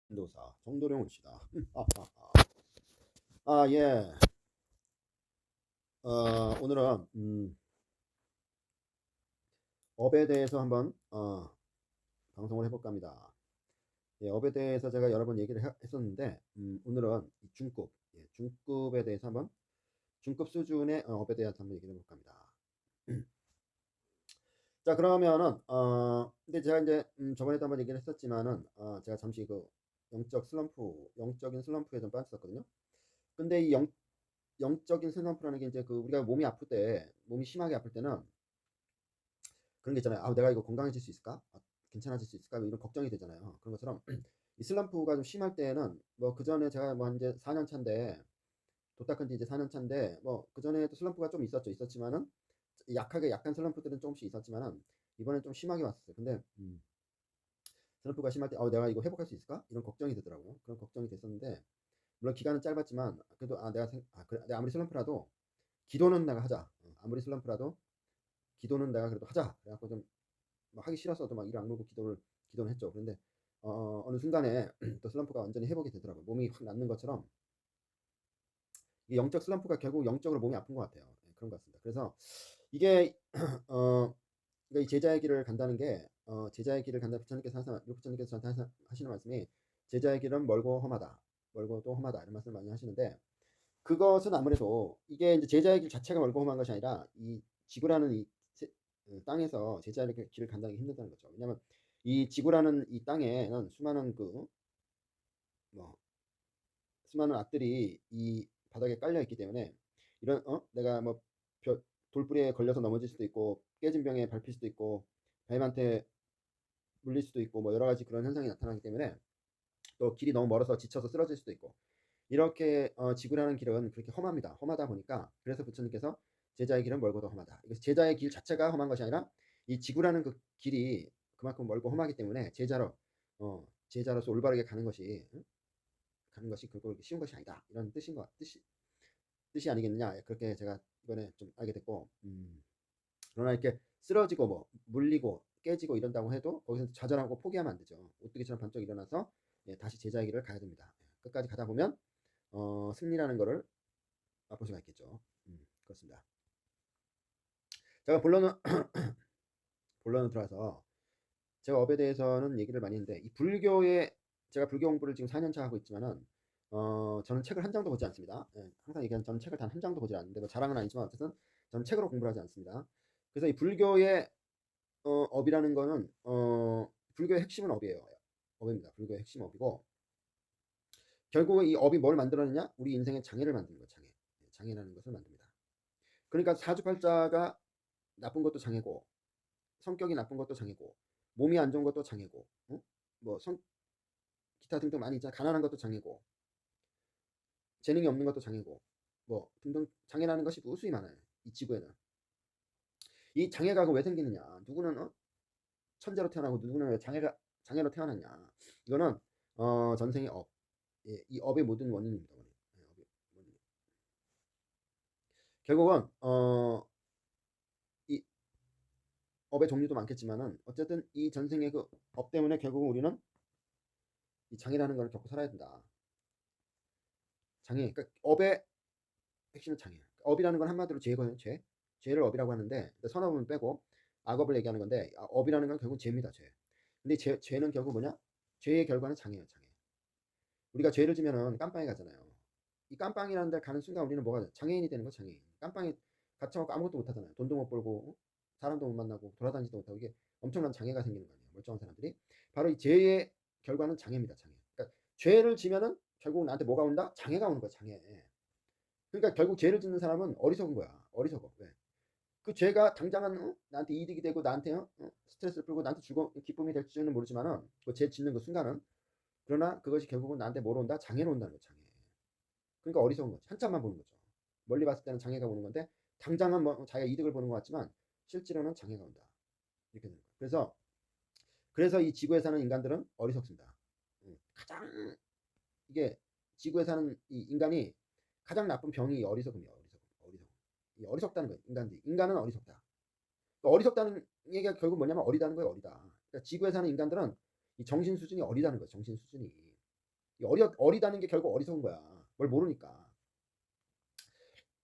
노사 정도령을 시다. 예. 오늘은 업에 대해서 한번 방송을 해볼까 합니다. 예, 업에 대해서 제가 여러 번 얘기를 했었는데 오늘은 이 중급, 중급에 대해서 한번 중급 수준의 업에 대해서 한번 얘기를 해볼까 합니다. 자, 그러면은 근데 제가 이제 저번에도 한번 얘기를 했었지만은 제가 잠시 그 영적인 슬럼프에 좀 빠졌었거든요. 근데 이 영적인 슬럼프라는 게 이제 그 우리가 몸이 아플 때, 몸이 심하게 아플 때는 그런 게 있잖아요. 내가 이거 건강해질 수 있을까? 괜찮아질 수 있을까? 뭐 이런 걱정이 되잖아요. 그런 것처럼 이 슬럼프가 좀 심할 때는 뭐 그 전에 제가 뭐 이제 4년 차인데 도딱한 지 이제 4년 차인데 뭐 그 전에도 슬럼프가 좀 있었지만은 약한 슬럼프들은 조금씩 있었지만은 이번엔 좀 심하게 왔었어요. 근데 슬럼프가 심할 때 내가 이거 회복할 수 있을까? 이런 걱정이 되더라고요. 그런 걱정이 됐었는데 물론 기간은 짧았지만 그래도 그래, 내가 아무리 슬럼프라도 기도는 내가 하자. 아무리 슬럼프라도 기도는 내가 그래도 하자. 그래갖고 좀 하기 싫었어도 막 이를 악물고 기도는 했죠. 그런데 어느 순간에 또 슬럼프가 완전히 회복이 되더라고요. 몸이 확 낫는 것처럼 이 영적 슬럼프가 결국 영적으로 몸이 아픈 것 같아요. 그런 것 같습니다. 그래서 이게 그러니까 이 제자의 길을 간다는 게 제자의 길을 간다 부처님께서 저한테 하시는 말씀이 제자의 길은 멀고 험하다. 멀고 또 험하다 이런 말씀을 많이 하시는데 그것은 아무래도 이게 이제 제자의 길 자체가 멀고 험한 것이 아니라 이 지구라는 이 땅에서 제자의 길을 간다는 게 힘들다는 거죠. 왜냐하면 이 지구라는 이 땅에는 뭐 수많은 악들이 이 바닥에 깔려 있기 때문에 이런 내가 뭐 돌부리에 걸려서 넘어질 수도 있고 깨진 병에 밟힐 수도 있고 뱀한테 물릴 수도 있고 뭐 여러 가지 그런 현상이 나타나기 때문에 또 길이 너무 멀어서 지쳐서 쓰러질 수도 있고 이렇게 지구라는 길은 그렇게 험하다 보니까 그래서 부처님께서 제자의 길은 멀고도 험하다. 이것이 제자의 길 자체가 험한 것이 아니라 이 지구라는 그 길이 그만큼 멀고 험하기 때문에 제자로서 올바르게 가는 것이 그렇게 쉬운 것이 아니다. 이런 뜻이 아니겠느냐. 그렇게 제가 이번에 좀 알게 됐고 그러나 이렇게 쓰러지고 뭐 물리고 깨지고 이런다고 해도 거기서 좌절하고 포기하면 안 되죠. 오뚜기처럼 번쩍 일어나서 다시 제자의 길을 가야 됩니다. 끝까지 가다 보면 승리라는 거를 맛볼 수가 있겠죠. 그렇습니다. 제가 본론으로 들어와서 제가 업에 대해서는 얘기를 많이 했는데 이 제가 불교 공부를 지금 4년 차 하고 있지만은 저는 책을 한 장도 보지 않습니다. 항상 얘기하는 저는 책을 단 한 장도 보지 않는데 뭐 자랑은 아니지만 어쨌든 저는 책으로 공부를 하지 않습니다. 그래서 이 불교의 업이라는 거는 불교의 핵심은 업이에요. 업입니다. 불교의 핵심 업이고 결국은 이 업이 뭘 만들어내냐? 우리 인생의 장애를 만드는 거예요. 장애라는 것을 만듭니다. 그러니까 사주팔자가 나쁜 것도 장애고 성격이 나쁜 것도 장애고 몸이 안 좋은 것도 장애고 뭐 기타 등등 많이 있잖아. 가난한 것도 장애고 재능이 없는 것도 장애고 뭐 등등 장애라는 것이 무수히 많아요. 이 지구에는. 이 장애가 왜 생기느냐? 누구는 천재로 태어나고 누구는 왜 장애로 태어났냐? 이거는 전생의 업. 이 업의 모든 원인입니다. 결국은 이 업의 종류도 많겠지만은 어쨌든 이 전생의 그 업 때문에 결국은 우리는 이 장애라는 걸 겪고 살아야 된다. 장애. 그러니까 업의 핵심은 장애야. 업이라는 건 한마디로 죄거든요. 죄를 업이라고 하는데 선업은 빼고 악업을 얘기하는 건데 업이라는 건 결국 죄입니다. 죄. 근데 죄는 결국 뭐냐? 죄의 결과는 장애예요. 장애. 우리가 죄를 지면은 깜빵에 가잖아요. 이 깜빵이라는 데 가는 순간 우리는 뭐가 장애인이 되는 거 장애인. 깜빵에 갇혀갖고 아무것도 못 하잖아요. 돈도 못 벌고 사람도 못 만나고 돌아다니지도 못하고 이게 엄청난 장애가 생기는 거 아니에요. 멀쩡한 사람들이. 바로 이 죄의 결과는 장애입니다. 장애. 그러니까 죄를 지면은 결국 나한테 뭐가 온다? 장애가 오는 거야. 장애. 그러니까 결국 죄를 짓는 사람은 어리석은 거야. 어리석어. 왜? 그 죄가 당장은 나한테 이득이 되고 나한테 스트레스를 풀고 나한테 기쁨이 될지는 모르지만은 그 죄 짓는 그 순간은 그러나 그것이 결국은 나한테 뭐로 온다? 장애로 온다는 거죠. 장애. 그러니까 어리석은 거죠. 한참만 보는 거죠. 멀리 봤을 때는 장애가 오는 건데 당장은 뭐 자기가 이득을 보는 것 같지만 실제로는 장애가 온다. 이렇게 되는 거예요. 그래서 이 지구에 사는 인간들은 어리석습니다. 가장 이게 지구에 사는 이 인간이 가장 나쁜 병이 어리석음이에요. 이 어리석다는 거예요. 인간은 어리석다. 그러니까 어리석다는 얘기가 결국 뭐냐면 어리다는 거예요. 어리다. 그러니까 지구에 사는 인간들은 이 정신 수준이 어리다는 거예요. 정신 수준이. 어리다는 게 결국 어리석은 거야. 뭘 모르니까.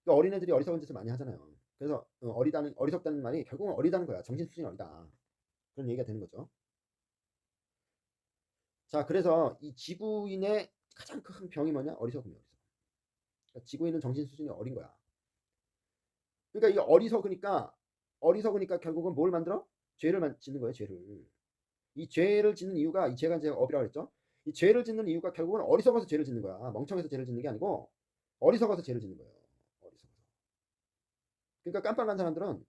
그러니까 어린애들이 어리석은 짓을 많이 하잖아요. 그래서 어리석다는 말이 결국은 어리다는 거야. 정신 수준이 어리다. 그런 얘기가 되는 거죠. 자, 그래서 이 지구인의 가장 큰 병이 뭐냐? 어리석음이야. 그러니까 지구인은 정신 수준이 어린 거야. 그러니까 이게 어리석으니까 결국은 뭘 만들어? 죄를 짓는 거예요. 죄를. 이 죄를 짓는 이유가, 이 죄가 이제 업이라고 했죠. 이 죄를 짓는 이유가 결국은 어리석어서 죄를 짓는 거야. 멍청해서 죄를 짓는 게 아니고 어리석어서 죄를 짓는 거예요. 어리석어서. 그러니까 깜빡한 사람들은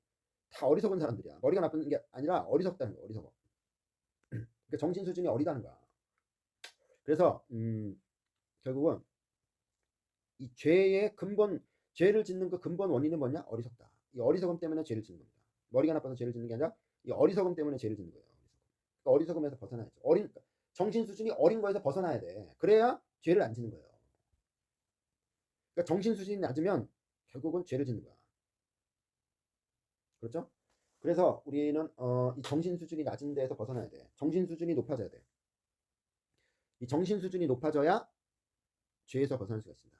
다 어리석은 사람들이야. 머리가 나쁜 게 아니라 어리석다는 거야. 어리석어. 그러니까 정신 수준이 어리다는 거야. 그래서 결국은 이 죄를 짓는 그 근본 원인은 뭐냐? 어리석다. 이 어리석음 때문에 죄를 짓는 겁니다. 머리가 나빠서 죄를 짓는 게 아니라 이 어리석음 때문에 죄를 짓는 거예요. 그러니까 어리석음에서 벗어나야죠. 정신 수준이 어린 거에서 벗어나야 돼. 그래야 죄를 안 짓는 거예요. 그러니까 정신 수준이 낮으면 결국은 죄를 짓는 거야. 그렇죠? 그래서 우리는 이 정신 수준이 낮은 데에서 벗어나야 돼. 정신 수준이 높아져야 돼. 이 정신 수준이 높아져야 죄에서 벗어날 수가 있습니다.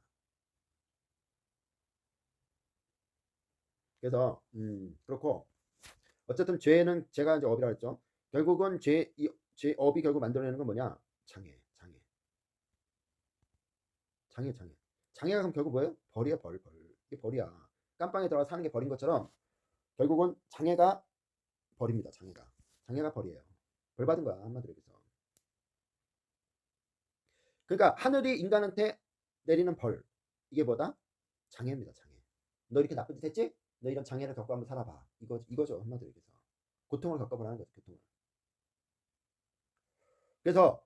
그래서 그렇고 어쨌든 죄는 제가 이제 업이라고 했죠. 결국은 업이 결국 만들어내는 건 뭐냐? 장애가 그럼 결국 뭐예요? 벌이야, 벌. 이게 벌이야. 깜빵에 들어가 사는 게 벌인 것처럼 결국은 장애가 벌입니다. 장애가 벌이에요. 벌 받은 거야, 한마디로 얘기해서. 그러니까 하늘이 인간한테 내리는 벌, 이게 뭐다? 장애입니다. 장애. 너 이렇게 나쁜 짓 했지? 너 이런 장애를 겪고 한번 살아봐. 이거죠, 한마디로 얘기해서. 고통을 겪어보라는 거죠. 고통을. 그래서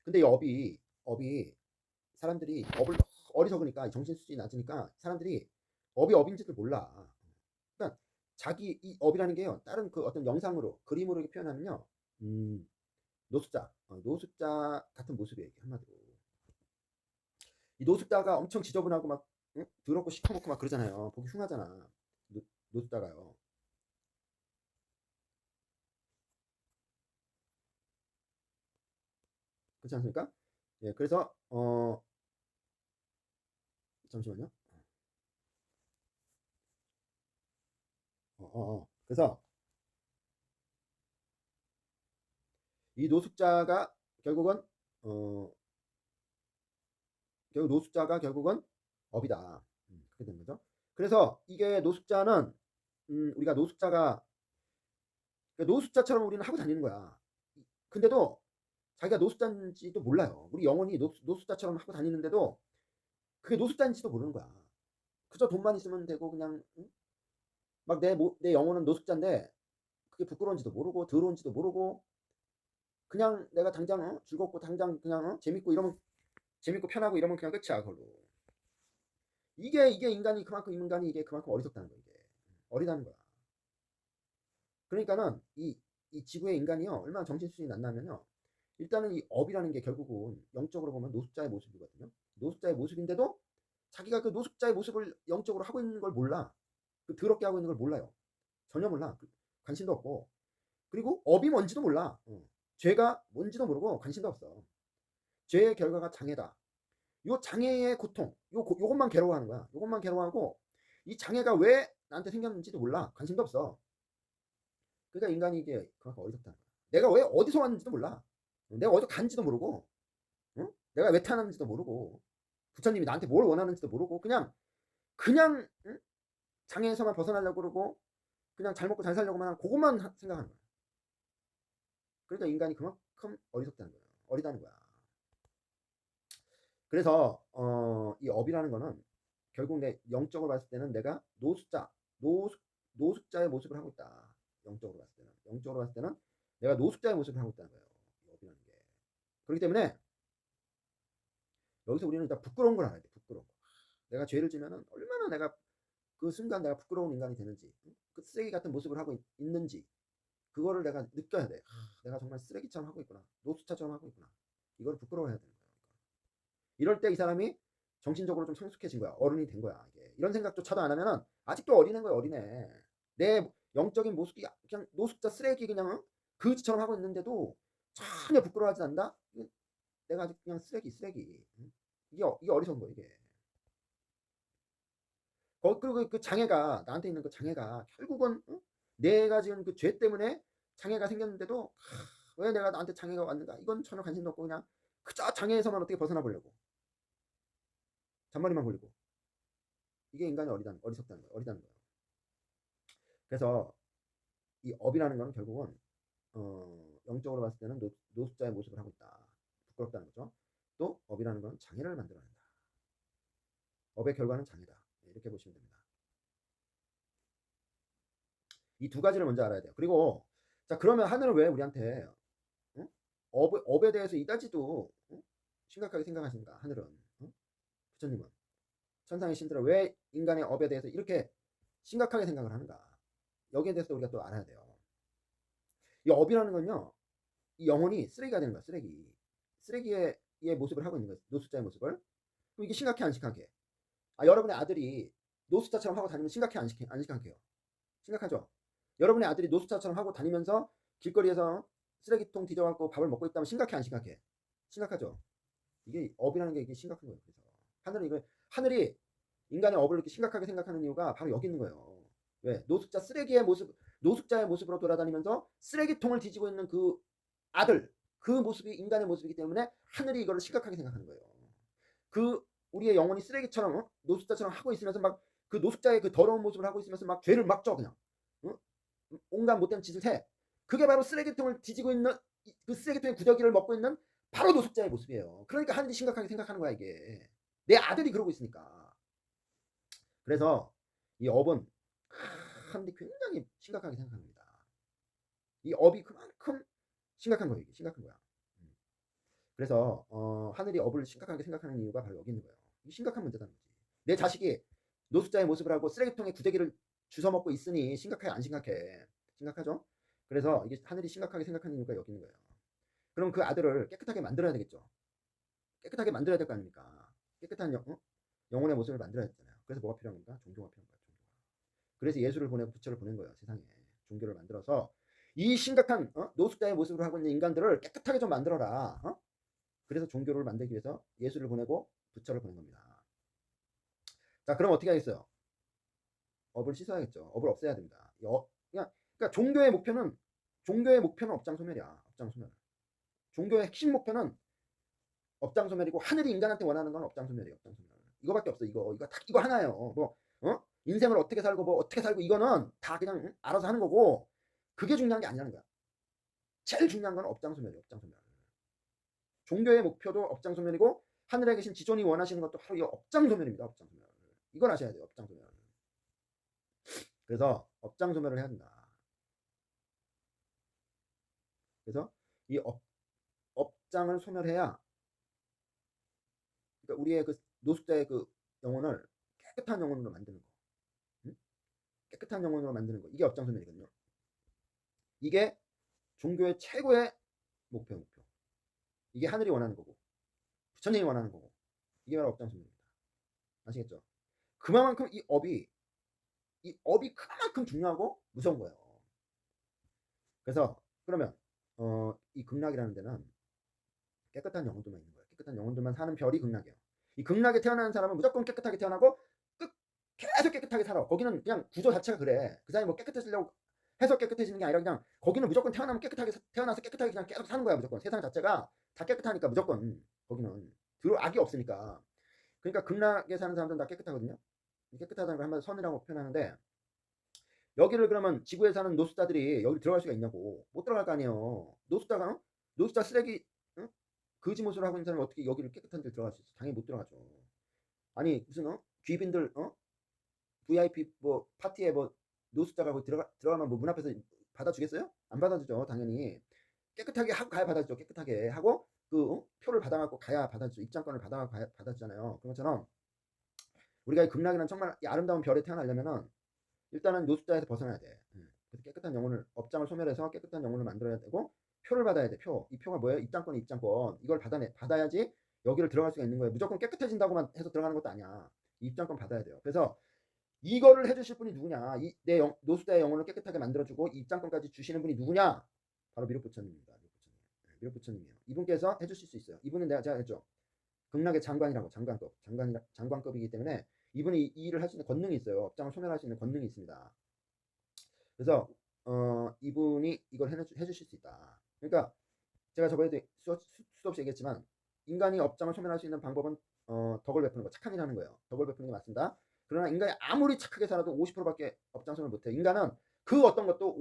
근데 이 업이 사람들이 어리석으니까, 정신 수준이 낮으니까 사람들이 업이 업인지를 몰라. 그러니까 이 업이라는 게요, 다른 그 어떤 영상으로, 그림으로 이렇게 표현하면요, 노숙자 같은 모습이에요. 한마디로. 이 노숙자가 엄청 지저분하고 막 더럽고 시커멓고 막 그러잖아요. 보기 흉하잖아. 노숙자가요. 그렇지 않습니까? 예, 그래서 잠시만요. 그래서 이 노숙자가 결국은 업이다. 그렇게 되는 거죠. 그래서 이게 노숙자는 우리가 노숙자처럼 우리는 하고 다니는 거야. 근데도 자기가 노숙자인지도 몰라요. 우리 영혼이 노숙자처럼 하고 다니는데도 그게 노숙자인지도 모르는 거야. 그저 돈만 있으면 되고 그냥 막 내 영혼은 노숙자인데 그게 부끄러운지도 모르고 더러운지도 모르고 그냥 내가 당장 즐겁고 당장 그냥 재밌고 편하고 이러면 그냥 끝이야. 그걸로. 이게 인간이 이게 그만큼 어리석다는 거야. 이게 어리다는 거야. 그러니까는 이 지구의 인간이요, 얼마나 정신수준이 낮냐면요, 일단은 이 업이라는 게 결국은 영적으로 보면 노숙자의 모습이거든요. 노숙자의 모습인데도 자기가 그 노숙자의 모습을 영적으로 하고 있는 걸 몰라. 그 더럽게 하고 있는 걸 몰라요. 전혀 몰라. 관심도 없고. 그리고 업이 뭔지도 몰라. 죄가 뭔지도 모르고 관심도 없어. 죄의 결과가 장애다. 요 장애의 고통, 요것만 괴로워하는 거야. 요것만 괴로워하고 이 장애가 왜 나한테 생겼는지도 몰라. 관심도 없어. 그러니까 인간이 이게 그만큼 어리석다는 거야. 내가 왜 어디서 왔는지도 몰라. 내가 어디서 간지도 모르고, 내가 왜 태어났는지도 모르고, 부처님이 나한테 뭘 원하는지도 모르고, 그냥 장애에서만 벗어나려고 그러고, 그냥 잘 먹고 잘 살려고만 하는 그것만 생각하는 거야. 그러니까 인간이 그만큼 어리석다는 거야. 어리다는 거야. 그래서 이 업이라는 거는 결국 내 영적으로 봤을 때는 내가 노숙자의 모습을 하고 있다. 영적으로 봤을 때는 내가 노숙자의 모습을 하고 있다는 거예요. 업이라는 게. 그렇기 때문에 여기서 우리는 일단 부끄러운 걸 알아야 돼. 부끄러운 거. 내가 죄를 지면은 얼마나 내가 그 순간 내가 부끄러운 인간이 되는지, 그 쓰레기 같은 모습을 하고 있는지, 그거를 내가 느껴야 돼. 내가 정말 쓰레기처럼 하고 있구나. 노숙자처럼 하고 있구나. 이걸 부끄러워해야 되는 거야. 이럴 때 이 사람이 정신적으로 좀 성숙해진 거야. 어른이 된 거야. 이게. 이런 생각조차도 안 하면은 아직도 어린애인 거야. 어린애. 내 영적인 모습이 그냥 노숙자 쓰레기 그냥 그지처럼 하고 있는데도 전혀 부끄러워하지 않는다? 내가 아주 그냥 쓰레기. 응? 이게 어리석은 거야 이게. 그리고 그 장애가 나한테 있는 그 장애가 결국은 응? 내가 지금 그 죄 때문에 장애가 생겼는데도 왜 내가 나한테 장애가 왔는가? 이건 전혀 관심도 없고 그냥 그저 장애에서만 어떻게 벗어나 보려고 잔머리만 굴리고 이게 인간이 어리석다는 거예요. 어리다는 거예요. 그래서 이 업이라는 건 결국은 영적으로 봤을 때는 노숙자의 모습을 하고 있다. 부끄럽다는 거죠. 또 업이라는 건 장애를 만들어낸다. 업의 결과는 장애다. 이렇게 보시면 됩니다. 이 두 가지를 먼저 알아야 돼요. 그리고 자 그러면 하늘은 왜 우리한테 응? 업에 대해서 이다지도 응? 심각하게 생각하십니까? 하늘은 응? 부처님은 천상의 신들은 왜 인간의 업에 대해서 이렇게 심각하게 생각을 하는가? 여기에 대해서 우리가 또 알아야 돼요. 이 업이라는 건요, 이 영혼이 쓰레기가 되는 거야, 쓰레기의 모습을 하고 있는 거예요. 노숙자의 모습을. 그럼 이게 심각해, 안 심각해? 여러분의 아들이 노숙자처럼 하고 다니면 심각해, 안 심각해요? 심각하죠? 여러분의 아들이 노숙자처럼 하고 다니면서 길거리에서 쓰레기통 뒤져갖고 밥을 먹고 있다면 심각해, 안 심각해? 심각하죠? 이게 업이라는 게 이게 심각한 거예요. 그래서 하늘이 인간의 업을 이렇게 심각하게 생각하는 이유가 바로 여기 있는 거예요. 왜? 노숙자의 모습으로 돌아다니면서 쓰레기통을 뒤지고 있는 그 아들, 그 모습이 인간의 모습이기 때문에 하늘이 이거를 심각하게 생각하는 거예요. 그 우리의 영혼이 쓰레기처럼 노숙자처럼 하고 있으면서 막 그 노숙자의 그 더러운 모습을 하고 있으면서 막 죄를 막 져 그냥 온갖 못된 짓을 해. 그게 바로 쓰레기통을 뒤지고 있는 그 쓰레기통의 구더기를 먹고 있는 바로 노숙자의 모습이에요. 그러니까 하늘이 심각하게 생각하는 거야 이게. 내 아들이 그러고 있으니까. 그래서 이 업은 하늘이 굉장히 심각하게 생각합니다. 이 업이 그만큼 심각한 거예요. 이게 심각한 거야. 그래서 하늘이 업을 심각하게 생각하는 이유가 바로 여기 있는 거예요. 이게 심각한 문제다는 거지. 내 자식이 노숙자의 모습을 하고 쓰레기통에 구데기를 주워 먹고 있으니 심각해 안 심각해? 심각하죠. 그래서 이게 하늘이 심각하게 생각하는 이유가 여기 있는 거예요. 그럼 그 아들을 깨끗하게 만들어야 되겠죠. 깨끗하게 만들어야 될 거 아닙니까? 깨끗한 영혼의 모습을 만들어야 되잖아요. 그래서 뭐가 필요한 겁니까? 종교가 필요한 거예요. 종교가. 그래서 예수를 보내고 부처를 보낸 거예요. 세상에 종교를 만들어서 이 심각한 노숙자의 모습으로 하고 있는 인간들을 깨끗하게 좀 만들어라. 그래서 종교를 만들기 위해서 예수를 보내고 부처를 보낸 겁니다. 자, 그럼 어떻게 하겠어요? 업을 씻어야겠죠. 업을 없애야 됩니다. 그러니까 종교의 목표는 업장 소멸이야. 업장 소멸. 종교의 핵심 목표는 업장 소멸이고 하늘이 인간한테 원하는 건 업장 소멸이에요. 업장 소멸. 이거밖에 없어. 이거 하나예요. 뭐 인생을 어떻게 살고 뭐 어떻게 살고 이거는 다 그냥 알아서 하는 거고 그게 중요한 게 아니라는 거야. 제일 중요한 건 업장 소멸이에요. 업장 소멸. 종교의 목표도 업장 소멸이고 하늘에 계신 지존이 원하시는 것도 바로 이 업장 소멸입니다. 업장 소멸. 이걸 아셔야 돼요. 업장 소멸. 그래서 업장 소멸을 해야 된다. 그래서 이 업장을 소멸해야 그러니까 우리의 그 노숙자의 그 영혼을 깨끗한 영혼으로 만드는 거. 응? 깨끗한 영혼으로 만드는 거. 이게 업장 소멸이거든요. 이게 종교의 최고의 목표. 이게 하늘이 원하는 거고 부처님이 원하는 거고 이게 바로 업장 소멸입니다. 아시겠죠? 그만큼 이 업이 그만큼 중요하고 무서운 거예요. 그래서 그러면 이 극락이라는 데는 깨끗한 영혼들만 있는 거예요. 깨끗한 영혼들만 사는 별이 극락이에요. 이 극락에 태어나는 사람은 무조건 깨끗하게 태어나고 계속 깨끗하게 살아. 거기는 그냥 구조 자체가 그래. 그 사람이 뭐 깨끗해지려고 해서 깨끗해지는 게 아니라 그냥 거기는 무조건 태어나면 깨끗하게 태어나서 깨끗하게 그냥 계속 사는 거야. 무조건 세상 자체가 다 깨끗하니까 무조건 거기는 악이 없으니까. 그러니까 극락에 사는 사람들은 다 깨끗하거든요. 깨끗하다는 걸 한마디로 선이라고 표현하는데 여기를 그러면 지구에 사는 노숙자들이 여기 들어갈 수가 있냐고. 못 들어갈 거 아니에요. 노숙자 쓰레기 거지 모습을 하고 있는 사람이 어떻게 여기를 깨끗한 데 들어갈 수 있어? 당연히 못 들어가죠. 아니 무슨 귀빈들 VIP 뭐 파티에 뭐 노숙자가 들어가면 뭐 문 앞에서 받아주겠어요? 안 받아주죠. 당연히 깨끗하게 하고 가야 받아주죠. 깨끗하게 하고 그 표를 받아갖고 가야 받아주죠. 입장권을 받아갖고 가야 받아주잖아요. 그런 것처럼 우리가 이 극락이라는 정말 이 아름다운 별에 태어나려면은 일단은 노숙자에서 벗어나야 돼. 그래서 깨끗한 영혼을 업장을 소멸해서 깨끗한 영혼을 만들어야 되고 표를 받아야 돼. 이 표가 뭐예요? 입장권. 이걸 받아야지 여기를 들어갈 수가 있는 거예요. 무조건 깨끗해진다고만 해서 들어가는 것도 아니야. 입장권 받아야 돼요. 그래서 이거를 해주실 분이 누구냐? 내 노숙자의 영혼을 깨끗하게 만들어주고 입장권까지 주시는 분이 누구냐? 바로 미륵 부처님입니다. 미륵부처님이에요. 이분께서 해주실 수 있어요. 이분은 제가 했죠. 극락의 장관이라고, 장관급이기 때문에 이분이 이 일을 할 수 있는 권능이 있어요. 업장을 소멸할 수 있는 권능이 있습니다. 그래서 이분이 이걸 해주실 수 있다. 그러니까 제가 저번에도 수도 없이 얘기했지만 인간이 업장을 소멸할 수 있는 방법은 덕을 베푸는 거, 착한 일 하는 거예요. 덕을 베푸는 게 맞습니다. 그러나 인간이 아무리 착하게 살아도 50%밖에 업장 소멸 못해요. 인간은 그 어떤 것도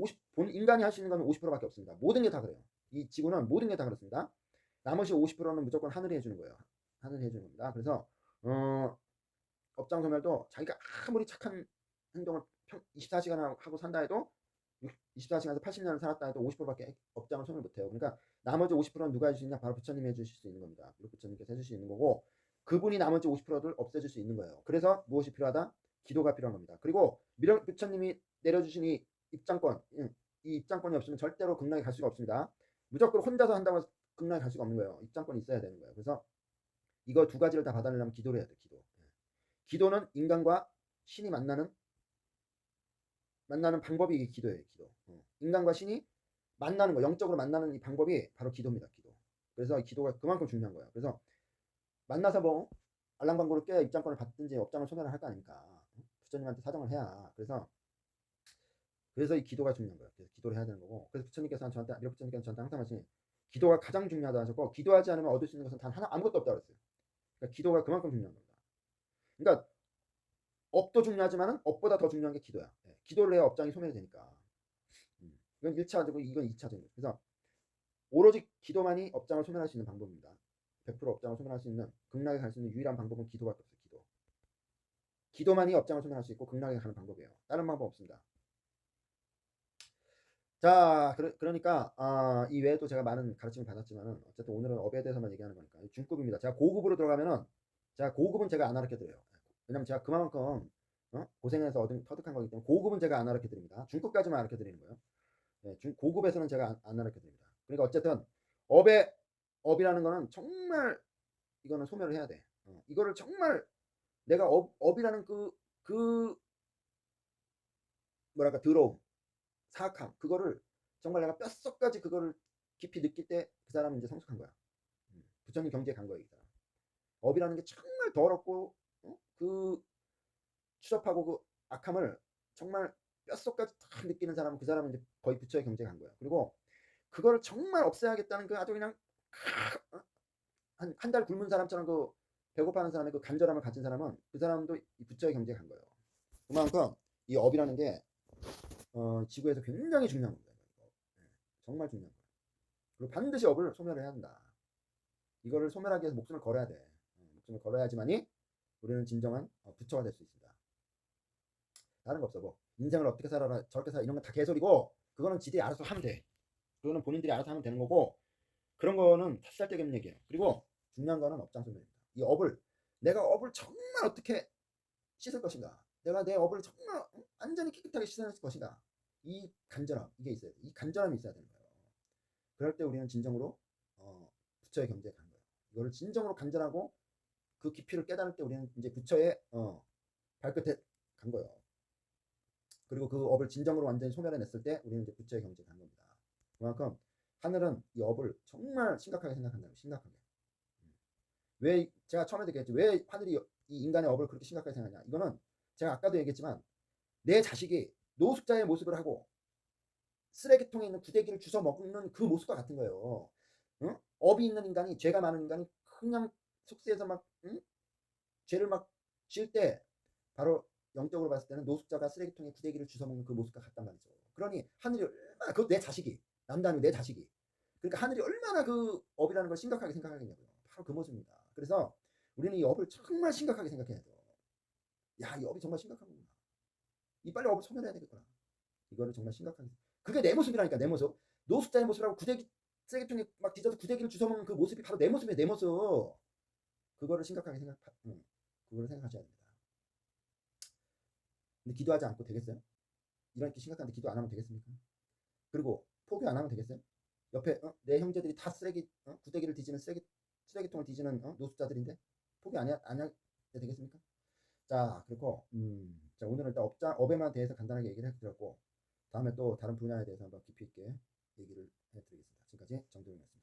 인간이 할 수 있는 건 50%밖에 없습니다. 모든 게 다 그래요. 이 지구는 모든 게 다 그렇습니다. 나머지 50%는 무조건 하늘이 해주는 거예요. 하늘이 해주는 겁니다. 그래서 업장 소멸도 자기가 아무리 착한 행동을 24시간 하고 산다 해도 24시간에서 80년을 살았다 해도 50%밖에 업장을 소멸 못해요. 그러니까 나머지 50%는 누가 해줄 수 있냐? 바로 부처님이 해주실 수 있는 겁니다. 부처님께서 해줄 수 있는 거고, 그분이 나머지 50%를 없애줄 수 있는 거예요. 그래서 무엇이 필요하다? 기도가 필요한 겁니다. 그리고 부처님이 내려주신 이 입장권, 이 입장권이 없으면 절대로 극락에 갈 수가 없습니다. 무조건 혼자서 한다고 해서 극락에 갈 수가 없는 거예요. 입장권이 있어야 되는 거예요. 그래서 이거 두 가지를 다 받아내려면 기도를 해야 돼요. 기도는 인간과 신이 만나는 방법이 기도예요. 기도. 인간과 신이 만나는 거, 영적으로 만나는 이 방법이 바로 기도입니다. 기도. 그래서 이 기도가 그만큼 중요한 거예요. 그래서 만나서 뭐 알랑방구를 깨야 입장권을 받든지 업장을 소멸을 할 거 아닙니까? 부처님한테 사정을 해야. 그래서 이 기도가 중요한 거예요. 그래서 기도를 해야 되는 거고. 그래서 미륵부처님께서 저한테 항상 하시니 기도가 가장 중요하다 하셨고, 기도하지 않으면 얻을 수 있는 것은 단 하나 아무것도 없다고 그랬어요. 그러니까 기도가 그만큼 중요한 겁니다. 그러니까 업도 중요하지만 업보다 더 중요한 게 기도야. 기도를 해야 업장이 소멸이 되니까. 이건 1차적이고 이건 2차적인 거예요. 그래서 오로지 기도만이 업장을 소멸할 수 있는 방법입니다. 100% 업장을 소멸할 수 있는, 극락에 갈 수 있는 유일한 방법은 기도밖에 없어요. 기도만이 업장을 소멸할 수 있고 극락에 가는 방법이에요. 다른 방법 없습니다. 자, 그러니까 이 외에도 제가 많은 가르침을 받았지만은 어쨌든 오늘은 업에 대해서만 얘기하는 거니까 중급입니다. 제가 고급으로 들어가면은, 고급은 제가 안 가르쳐 드려요. 왜냐면 제가 그만큼 고생해서 터득한 거기 때문에 고급은 제가 안 가르쳐 드립니다. 중급까지만 가르쳐 드리는 거예요. 고급에서는 제가 안 가르쳐 드립니다. 그러니까 어쨌든 업이라는 거는 정말 이거는 소멸을 해야 돼. 이거를 정말 내가 업이라는 그 뭐랄까 더러움, 사악함, 그거를 정말 내가 뼛속까지 그거를 깊이 느낄 때 그 사람은 이제 성숙한 거야. 부처님 경지에 간 거야, 이 사람. 업이라는 게 정말 더럽고 그 추접하고 그 악함을 정말 뼛속까지 다 느끼는 사람은 그 사람은 이제 거의 부처의 경지에 간 거야. 그리고 그거를 정말 없애야겠다는 그 아주 그냥 한 달 굶은 사람처럼 그 배고파하는 사람의 그 간절함을 가진 사람은 그 사람도 이 부처의 경지에 간 거예요. 그만큼 이 업이라는 게 지구에서 굉장히 중요한 겁니다. 정말 중요한 거예요. 그리고 반드시 업을 소멸해야 한다. 이거를 소멸하기 위해서 목숨을 걸어야 돼. 목숨을 걸어야지만이 우리는 진정한 부처가 될 수 있습니다. 다른 거 없어. 뭐 인생을 어떻게 살아라, 저렇게 살아, 이런 건 다 개소리고, 그거는 지들이 알아서 하면 돼. 그거는 본인들이 알아서 하면 되는 거고, 그런 거는 쓸데기 없는 얘기예요. 그리고 중요한 거는 업장 소멸입니다. 이 업을, 내가 업을 정말 어떻게 씻을 것인가, 내가 내 업을 정말 완전히 깨끗하게 씻어낼 것인가, 이 간절함, 이게 있어야 돼. 이 간절함이 있어야 되는 거예요. 그럴 때 우리는 진정으로 부처의 경지에 가는 거예요. 이거를 진정으로 간절하고 그 깊이를 깨달을 때 우리는 이제 부처의 발끝에 간 거예요. 그리고 그 업을 진정으로 완전히 소멸해냈을 때 우리는 이제 부처의 경지에 간 겁니다. 그만큼 하늘은 이 업을 정말 심각하게 생각한다고. 심각하게. 왜 제가 처음에도 얘기했죠. 왜 하늘이 이 인간의 업을 그렇게 심각하게 생각하냐. 이거는 제가 아까도 얘기했지만 내 자식이 노숙자의 모습을 하고 쓰레기통에 있는 구데기를 주워 먹는 그 모습과 같은 거예요. 업이 있는 인간이, 죄가 많은 인간이 그냥 숙세에서 막 죄를 막 지을 때 바로 영적으로 봤을 때는 노숙자가 쓰레기통에 구데기를 주워 먹는 그 모습과 같단 말이죠. 그러니 하늘이 얼마나, 그것도 내 자식이, 남다는 내 자식이, 그러니까 하늘이 얼마나 그 업이라는 걸 심각하게 생각하겠냐고요. 바로 그 모습입니다. 그래서 우리는 이 업을 정말 심각하게 생각해야 돼요. 야, 이 업이 정말 심각한 거구나. 이 빨리 업을 소멸해야 되겠구나. 이거를 정말 심각하게. 그게 내 모습이라니까. 내 모습. 노숙자의 모습이라고, 쓰레기통에 막 뒤져서 구데기를 주워 먹는 그 모습이 바로 내 모습이에요. 내 모습. 그거를 심각하게 그거를 생각하셔야 됩니다. 근데 기도하지 않고 되겠어요? 이렇게 심각한데 기도 안 하면 되겠습니까? 그리고 포기 안 하면 되겠어요? 옆에 내 형제들이 다 구데기를 뒤지는 쓰레기통을 뒤지는 노숙자들인데 포기 안 해야 되겠습니까? 자, 그리고 자, 오늘은 일단 업에만 대해서 간단하게 얘기를 해드렸고, 다음에 또 다른 분야에 대해서 한번 깊이 있게 얘기를 해드리겠습니다. 지금까지 정도영이었습니다.